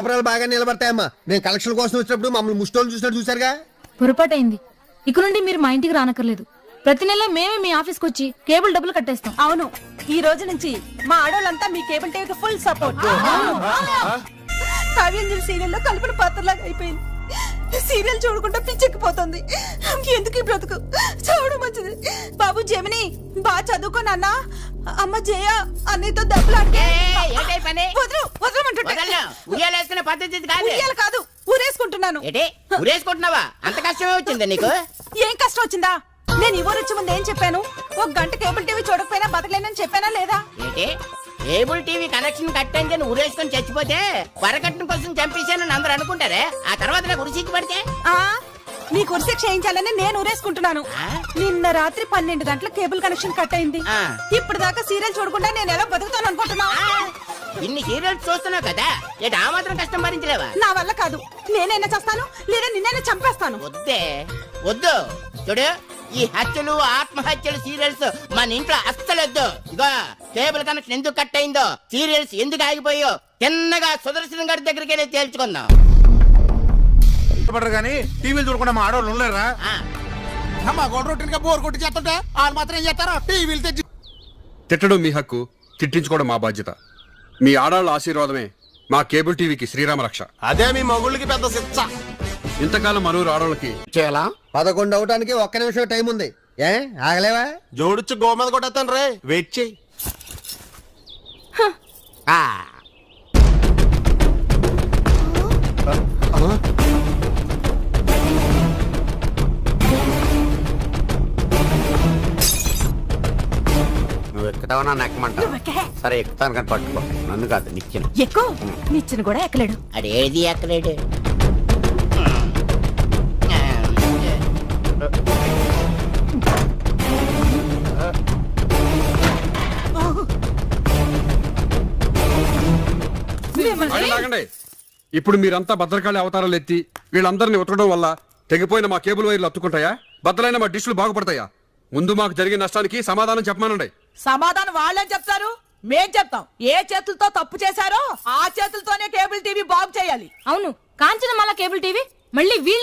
బాగా నిలబడతాయమ్మా. నేను కలెక్షన్ కోసం వచ్చినప్పుడు మమ్మల్ని ముష్టోళ్ళు చూసినట్టు చూసారుగా. పొరపాటైంది. ఇక నుండి మీరు మా ఇంటికి రానక్కర్లేదు. ప్రతి నెల మేమే మీ ఆఫీస్కి వచ్చి కేబుల్ డబ్బులు కట్టేస్తాం. అవును, ఈ రోజు నుంచి మా ఆడోళ్ళంతా మీ కేబుల్ టీవీకి ఫుల్ సపోర్ట్. కావ్యంజలి సీరియల్లో కలిపిన పాత్రలాగా అయిపోయింది. సీరియల్ చూడకుండా పిచ్చెక్కిపోతుంది. ఎందుకు ఈ బ్రతుకు? చావడం మంచిది. బాబు జమిని బాగా చదువుకో నాన్న. అమ్మ జయ అన్నయ్యతో దెబ్బలాడితే కాదు, ఊరేసుకుంటున్నాను. ఊరేసుకుంటున్నావా? అంత కష్టమే వచ్చిందా నీకు? ఏం కష్టం వచ్చిందా? నేను ఈ ఊరు వచ్చే ముందు ఏం చెప్పాను? ఒక గంట కేబుల్ టీవీ చూడకపోయినా బతకలేనని చెప్పానా లేదా? కేబుల్ టీవీ కనెక్షన్ కట్టాను ఊరేసుకొని చచ్చిపోతే వరకట్నం కోసం చంపేశానని అందరూ అనుకుంటారే. ఆ తర్వాత నాకు ఉరిశించి పడితే నీ కుర్శిక్ష చేయించాలని నేను ఊరేసుకుంటున్నాను. నిన్న రాత్రి 12 గంటల కేబుల్ కనెక్షన్ కట్ అయింది. ఇప్పుడు దాకా సీరియల్ చూడకుండా నేను ఎలా బతుకుతాను అనుకుంటున్నా? ఇన్ని సీరియల్స్ చూస్తున్నావు కదా, ఏట ఆ మాత్రం కష్టం భరించలేవా? నా వల్ల కాదు. నేనైనా చేస్తాను, లేదా నిన్నైనా చంపేస్తాను. వద్దే వద్దు. చూడు, ఈ హత్యలు ఆత్మహత్యలు సీరియల్స్ మన ఇంట్లో అస్సలొద్దు. ఇగో కేబుల్ కనెక్షన్ ఎందుకు కట్ అయిందో, సీరియల్స్ ఎందుకు ఆగిపోయో తిన్నగా సుదర్శన్ గారి దగ్గరికి వెళ్ళి తేల్చుకుందాం. కానీ టీవీలు చూడకుండా మా ఆడవాళ్ళు ఉండలేరా? మా గొడవ బోర్ కొట్టి చేస్తుంటే వాళ్ళు మాత్రం ఏం చేస్తారో టీవీలు తెచ్చి. తిట్టడం మీ హక్కు, తిట్టించుకోవడం మా బాధ్యత. మీ ఆడాళ్ళ ఆశీర్వాదమే మా కేబుల్ టీవీకి శ్రీరామ రక్ష. అదే మీ మగుళ్ళకి పెద్ద శిక్ష. ఇంతకాలం మనూరు ఆడవాళ్ళకి చేయాలా? 11 అవటానికి 1 నిమిషం టైం ఉంది. ఏ ఆగలేవా? జోడిచ్చి గో మీద కొట్టేస్తాను రే, వెయిట్ చెయ్యి. నువ్వు ఎక్కుతావా నన్ను ఎక్కమంటా? సరే ఎక్కుతాను కానీ పట్టుకో, నన్ను కాదు నిచ్చెన. ఎక్కువ నిచ్చెన కూడా ఎక్కలేడు. అడేది ఎక్కలేడు. ఆగండి. ఇప్పుడు మీరంతా భద్రకాళి అవతారాలు ఎత్తి వీళ్ళందరినీ ఉతకడం వల్ల తెగిపోయిన మా కేబుల్ వైర్లు అత్తుకుంటాయా? బద్దలైన మా డిష్లు బాగుపడతాయా? ముందు మాకు జరిగిన నష్టానికి సమాధానం చెప్పమానండి. సమాధానం వాళ్ళని చెప్తారు, మేం చెప్తాం. ఏ చేతులతో తప్పు చేశారో ఆ చేతులతోనే కేబుల్ టీవీ బాగు చేయాలి. అవును, కాంచనమాల కేబుల్ టీవీ మళ్ళీ వీళ్ళు